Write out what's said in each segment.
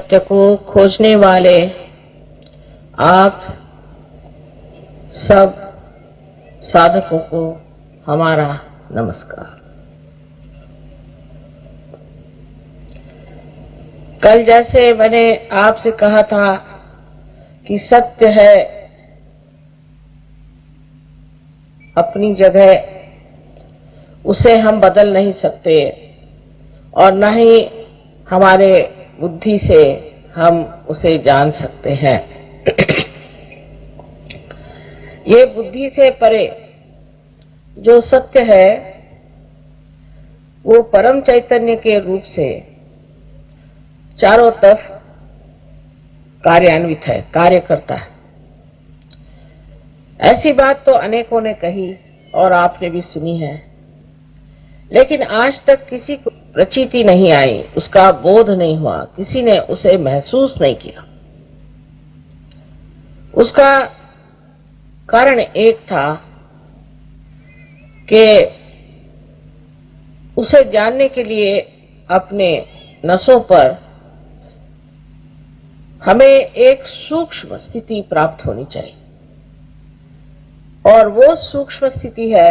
सत्य को खोजने वाले आप सब साधकों को हमारा नमस्कार। कल जैसे मैंने आपसे कहा था कि सत्य है अपनी जगह, उसे हम बदल नहीं सकते और न ही हमारे बुद्धि से हम उसे जान सकते हैं। ये बुद्धि से परे जो सत्य है वो परम चैतन्य के रूप से चारों तरफ कार्यान्वित है, कार्य करता है। ऐसी बात तो अनेकों ने कही और आपने भी सुनी है, लेकिन आज तक किसी को प्रचीति नहीं आई, उसका बोध नहीं हुआ, किसी ने उसे महसूस नहीं किया। उसका कारण एक था कि उसे जानने के लिए अपने नसों पर हमें एक सूक्ष्म स्थिति प्राप्त होनी चाहिए, और वो सूक्ष्म स्थिति है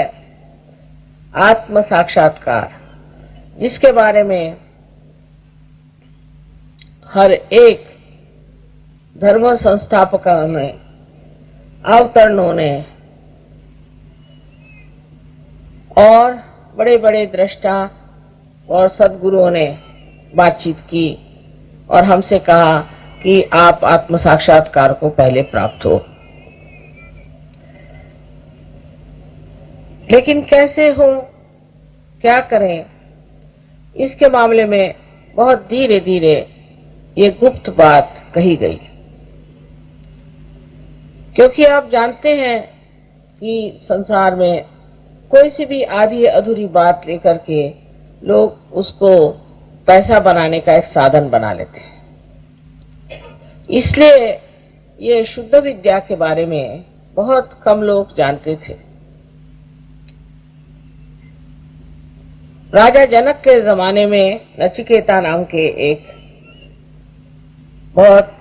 आत्म साक्षात्कार, जिसके बारे में हर एक धर्म संस्थापकों ने, अवतरणों ने और बड़े बड़े दृष्टा और सद्गुरुओं ने बातचीत की और हमसे कहा कि आप आत्म साक्षात्कार को पहले प्राप्त हो। लेकिन कैसे हो, क्या करें, इसके मामले में बहुत धीरे धीरे ये गुप्त बात कही गई। क्योंकि आप जानते हैं कि संसार में कोई सी भी आधी अधूरी बात लेकर के लोग उसको पैसा बनाने का एक साधन बना लेते हैं। इसलिए ये शुद्ध विद्या के बारे में बहुत कम लोग जानते थे। राजा जनक के जमाने में नचिकेता नाम के एक बहुत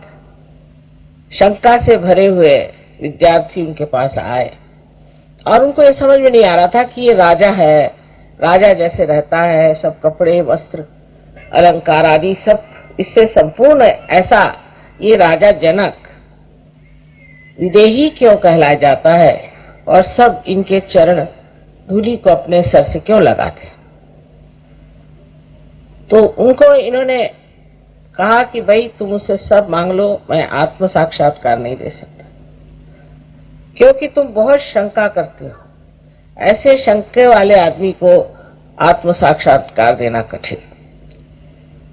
शंका से भरे हुए विद्यार्थी उनके पास आए और उनको ये समझ में नहीं आ रहा था कि ये राजा है, राजा जैसे रहता है, सब कपड़े वस्त्र अलंकार आदि सब इससे संपूर्ण ऐसा ये राजा जनक विदेही क्यों कहलाया जाता है और सब इनके चरण धूलि को अपने सर से क्यों लगाते। तो उनको इन्होंने कहा कि भाई तुम मुझसे सब मांग लो, मैं आत्म साक्षात्कार नहीं दे सकता, क्योंकि तुम बहुत शंका करते हो। ऐसे शंके वाले आदमी को आत्म साक्षात्कार देना कठिन।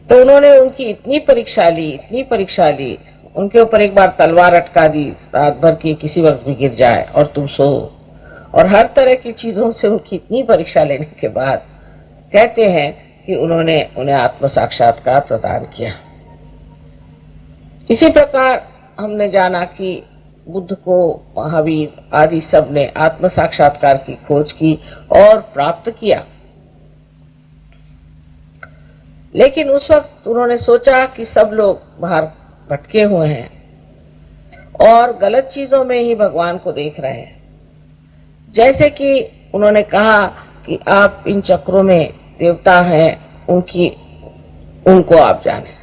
तो उन्होंने उनकी इतनी परीक्षा ली, उनके ऊपर एक बार तलवार अटका दी, रात भर की किसी वक्त भी गिर जाए और तुम सो, और हर तरह की चीजों से उनकी इतनी परीक्षा लेने के बाद कहते हैं कि उन्होंने उन्हें आत्म साक्षात्कार प्रदान किया। इसी प्रकार हमने जाना कि बुद्ध को, महावीर आदि सब ने आत्म साक्षात्कार की खोज की और प्राप्त किया। लेकिन उस वक्त उन्होंने सोचा कि सब लोग बाहर भटके हुए हैं और गलत चीजों में ही भगवान को देख रहे हैं। जैसे कि उन्होंने कहा कि आप इन चक्रों में देवता हैं, उनको आप जाने।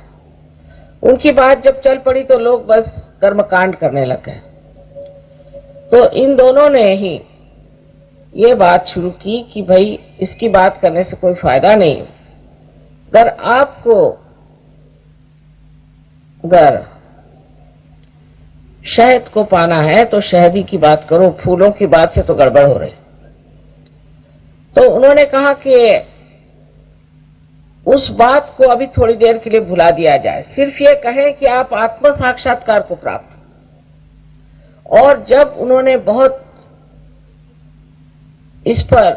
उनकी बात जब चल पड़ी तो लोग बस कर्मकांड करने लगे। तो इन दोनों ने ही ये बात शुरू की कि भाई इसकी बात करने से कोई फायदा नहीं। अगर शहद को पाना है तो शहदी की बात करो, फूलों की बात से तो गड़बड़ हो रही। तो उन्होंने कहा कि उस बात को अभी थोड़ी देर के लिए भुला दिया जाए, सिर्फ ये कहें कि आप आत्म साक्षात्कार को प्राप्त। और जब उन्होंने बहुत इस पर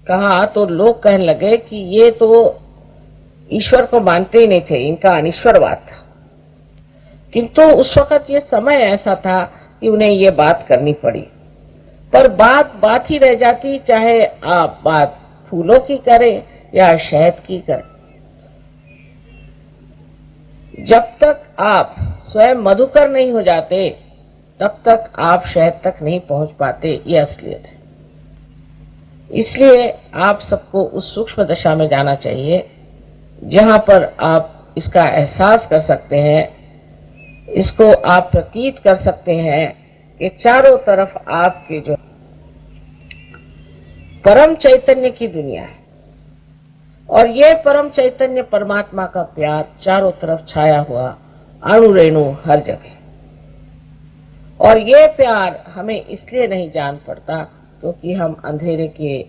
कहा तो लोग कहने लगे कि ये तो ईश्वर को मानते ही नहीं थे, इनका अनिश्वरवाद था। किंतु उस वक्त ये समय ऐसा था कि उन्हें ये बात करनी पड़ी, पर बात ही रह जाती, चाहे आप बात फूलों की करें या शहद की करें। जब तक आप स्वयं मधुकर नहीं हो जाते तब तक आप शहद तक नहीं पहुंच पाते। ये असलियत है। इसलिए आप सबको उस सूक्ष्म दशा में जाना चाहिए जहां पर आप इसका एहसास कर सकते हैं, इसको आप प्रतीत कर सकते हैं कि चारों तरफ आपके जो परम चैतन्य की दुनिया है और ये परम चैतन्य परमात्मा का प्यार चारों तरफ छाया हुआ, अणु रेणु हर जगह। और ये प्यार हमें इसलिए नहीं जान पड़ता क्योंकि हम अंधेरे के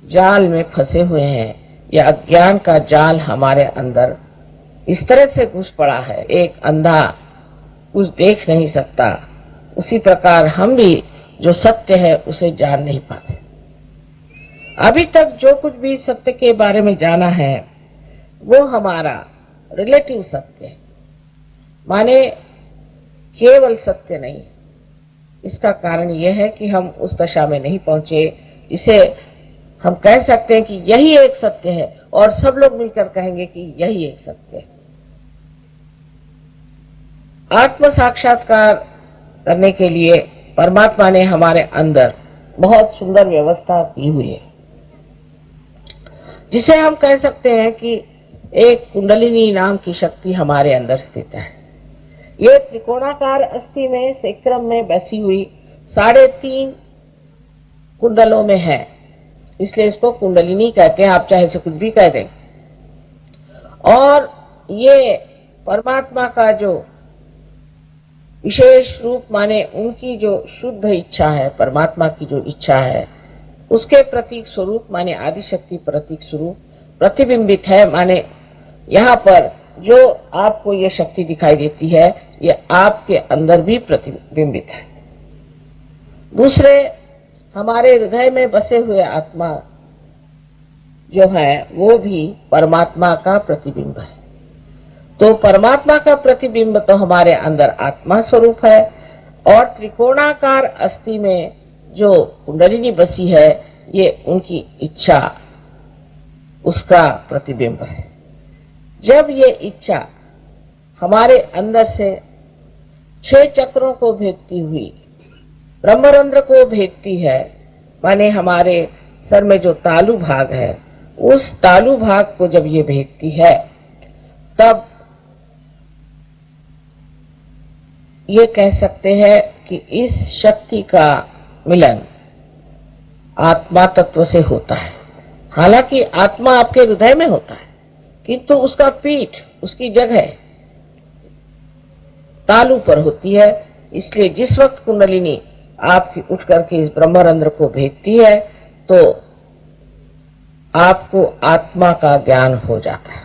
जाल में फंसे हुए हैं, या अज्ञान का जाल हमारे अंदर इस तरह से घुस पड़ा है। एक अंधा कुछ देख नहीं सकता, उसी प्रकार हम भी जो सत्य है उसे जान नहीं पाते। अभी तक जो कुछ भी सत्य के बारे में जाना है वो हमारा रिलेटिव सत्य है, माने केवल सत्य नहीं। इसका कारण यह है कि हम उस दशा में नहीं पहुंचे जिसे हम कह सकते हैं कि यही एक सत्य है और सब लोग मिलकर कहेंगे कि यही एक सत्य है। आत्म साक्षात्कार करने के लिए परमात्मा ने हमारे अंदर बहुत सुंदर व्यवस्था की हुई है, जिसे हम कह सकते हैं कि एक कुंडलिनी नाम की शक्ति हमारे अंदर स्थित है। ये त्रिकोणाकार अस्थि में सेक्रम में बैठी हुई 3.5 कुंडलों में है, इसलिए इसको कुंडलिनी कहते हैं। आप चाहे इसे कुछ भी कह दें। और ये परमात्मा का जो विशेष रूप, माने उनकी जो शुद्ध इच्छा है, परमात्मा की जो इच्छा है उसके प्रतीक स्वरूप, माने आदिशक्ति प्रतीक स्वरूप प्रतिबिंबित है। माने यहाँ पर जो आपको ये शक्ति दिखाई देती है ये आपके अंदर भी प्रतिबिंबित है। दूसरे, हमारे हृदय में बसे हुए आत्मा जो है वो भी परमात्मा का प्रतिबिंब है। तो परमात्मा का प्रतिबिंब तो हमारे अंदर आत्मा स्वरूप है, और त्रिकोणाकार अस्थि में जो कुंडलिनी बसी है ये उनकी इच्छा, उसका प्रतिबिंब है। जब ये इच्छा हमारे अंदर से 6 चक्रों को भेदती हुई ब्रह्मरंध्र को भेदती है, माने हमारे सर में जो तालु भाग है उस तालु भाग को जब ये भेदती है, तब ये कह सकते हैं कि इस शक्ति का मिलन आत्मा तत्व से होता है। हालांकि आत्मा आपके हृदय में होता है, किंतु उसका पीठ, उसकी जगह तालु पर होती है। इसलिए जिस वक्त कुंडलिनी आपकी उठ करके इस ब्रह्मरंध्र को भेदती है तो आपको आत्मा का ज्ञान हो जाता है।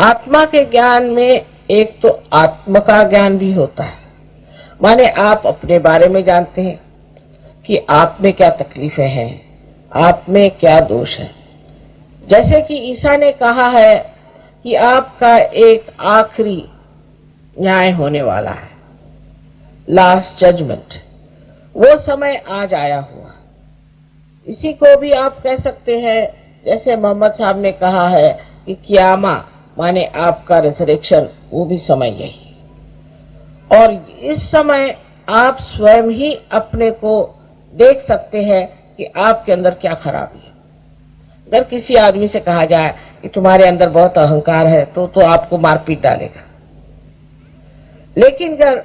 आत्मा के ज्ञान में एक तो आत्म का ज्ञान भी होता है, माने आप अपने बारे में जानते हैं कि आप में क्या तकलीफें हैं, आप में क्या दोष है। जैसे कि ईसा ने कहा है कि आपका एक आखिरी न्याय होने वाला है, लास्ट जजमेंट, वो समय आज आया हुआ। इसी को भी आप कह सकते हैं, जैसे मोहम्मद साहब ने कहा है कि कियामा माने आपका रिजरेक्शन, वो भी समय यही। और इस समय आप स्वयं ही अपने को देख सकते हैं कि आपके अंदर क्या खराबी है। अगर किसी आदमी से कहा जाए कि तुम्हारे अंदर बहुत अहंकार है तो आपको मारपीट डालेगा, लेकिन अगर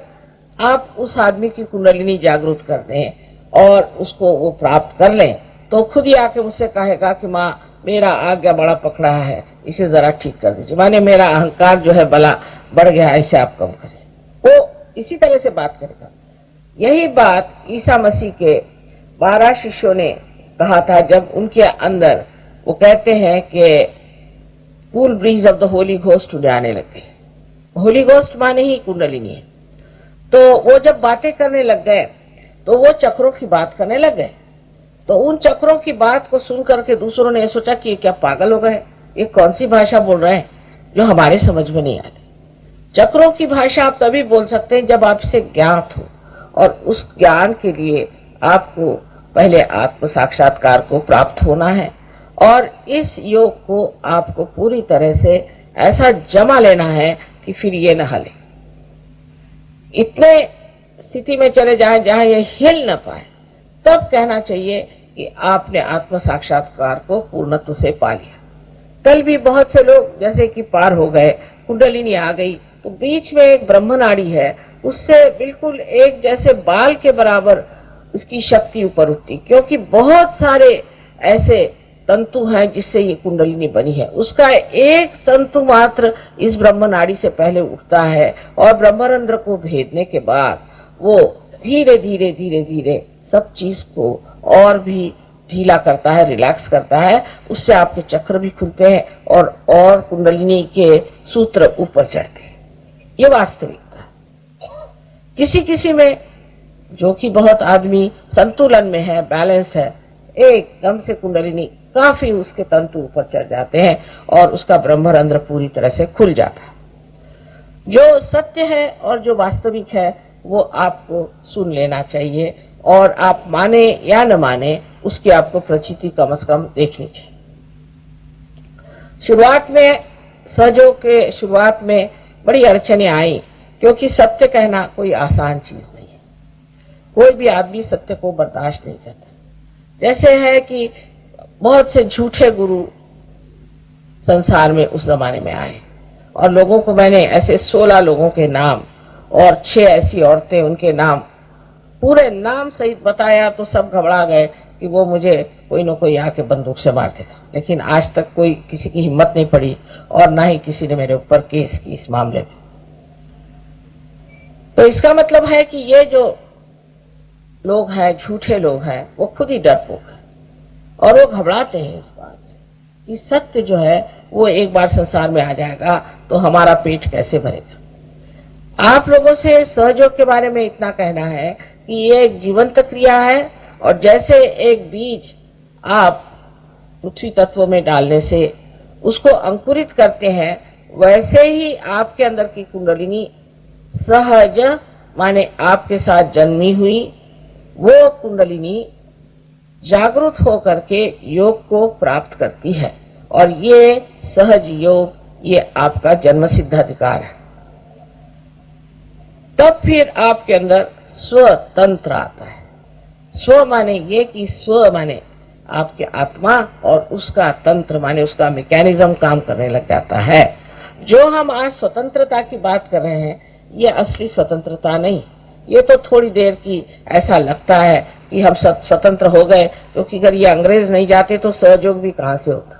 आप उस आदमी की कुंडलिनी जागृत कर दें और उसको वो प्राप्त कर लें तो खुद ही आके मुझसे कहेगा कि माँ मेरा आज्ञा बड़ा पकड़ा है, इसे जरा ठीक कर दीजिए, माने मेरा अहंकार जो है बला बढ़ गया, इसे आप कम करें। वो इसी तरह से बात करेगा। यही बात ईसा मसीह के 12 शिष्यों ने कहा था जब उनके अंदर वो कहते हैं कि cool bridge of the Holi ghost उड़े आने लगे। होली घोस्ट माने ही कुंडलिनी है। तो वो जब बातें करने लग गए तो वो चक्रों की बात करने लग गए। तो उन चक्रों की बात को सुन करके दूसरों ने सोचा कि ये क्या पागल हो गए, ये कौन सी भाषा बोल रहे हैं जो हमारे समझ में नहीं आती। चक्रों की भाषा आप तभी बोल सकते हैं जब आपसे ज्ञात हो, और उस ज्ञान के लिए आपको पहले आत्म साक्षात्कार को प्राप्त होना है, और इस योग को आपको पूरी तरह से ऐसा जमा लेना है कि फिर ये न हिले। इतने स्थिति में चले जाए जहां ये हिल न पाए, तब कहना चाहिए कि आपने आत्म साक्षात्कार को पूर्णत्व से पा लिया। कल भी बहुत से लोग जैसे कि पार हो गए, कुंडलिनी आ गई, तो बीच में एक ब्रह्म नाड़ी है, उससे बिल्कुल एक जैसे बाल के बराबर उसकी शक्ति ऊपर उठती, क्योंकि बहुत सारे ऐसे तंतु हैं जिससे ये कुंडलिनी बनी है। उसका एक तंतु मात्र इस ब्रह्म नाड़ी से पहले उठता है और ब्रह्मरंध्र को भेदने के बाद वो धीरे धीरे धीरे धीरे सब चीज को और भी ढीला करता है, रिलैक्स करता है। उससे आपके चक्र भी खुलते हैं और कुंडलिनी के सूत्र ऊपर चढ़ते हैं। ये वास्तविकता है। किसी किसी में जो कि बहुत आदमी संतुलन में है, बैलेंस है, एकदम से कुंडलिनी काफी उसके तंतु ऊपर चढ़ जाते हैं और उसका ब्रह्मरंध्र पूरी तरह से खुल जाता है। जो सत्य है और जो वास्तविक है वो आपको सुन लेना चाहिए, और आप माने या न माने उसकी आपको प्रचिति कम से कम देखनी चाहिए। शुरुआत में सहयोग के शुरुआत में बड़ी अड़चने आई, क्योंकि सत्य कहना कोई आसान चीज नहीं है। कोई भी आदमी सत्य को बर्दाश्त नहीं करता। जैसे है कि बहुत से झूठे गुरु संसार में उस जमाने में आए, और लोगों को मैंने ऐसे 16 लोगों के नाम और 6 ऐसी औरतें, उनके नाम पूरे नाम सहित बताया तो सब घबरा गए कि वो मुझे कोई न कोई आके बंदूक से मार देगा। लेकिन आज तक कोई किसी की हिम्मत नहीं पड़ी और ना ही किसी ने मेरे ऊपर केस की इस मामले में। तो इसका मतलब है कि ये जो लोग हैं, झूठे लोग हैं, वो खुद ही डरपोक है और वो घबराते हैं इस बात से कि सत्य जो है वो एक बार संसार में आ जाएगा तो हमारा पेट कैसे भरेगा। आप लोगों से सहयोग के बारे में इतना कहना है कि ये एक जीवंत क्रिया है, और जैसे एक बीज आप पृथ्वी तत्व में डालने से उसको अंकुरित करते हैं, वैसे ही आपके अंदर की कुंडलिनी सहज माने आपके साथ जन्मी हुई वो कुंडलिनी जागरूक होकर के योग को प्राप्त करती है, और ये सहज योग ये आपका जन्म सिद्ध अधिकार है। तब फिर आपके अंदर स्वतंत्र आता है। स्व माने ये कि स्व माने आपके आत्मा, और उसका तंत्र माने उसका मैकेनिज्म काम करने लग जाता है। जो हम आज स्वतंत्रता की बात कर रहे हैं ये असली स्वतंत्रता नहीं, ये तो थोड़ी देर की ऐसा लगता है कि हम स्वतंत्र हो गए, क्योंकि अगर ये अंग्रेज नहीं जाते तो सहयोग भी कहां से होता।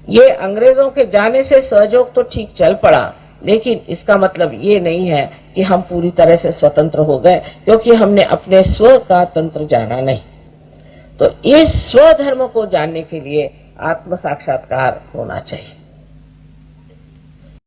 ये अंग्रेजों के जाने से सहयोग तो ठीक चल पड़ा, लेकिन इसका मतलब ये नहीं है कि हम पूरी तरह से स्वतंत्र हो गए, क्योंकि हमने अपने स्व का तंत्र जाना नहीं। तो इस स्वधर्म को जानने के लिए आत्म साक्षात्कार होना चाहिए।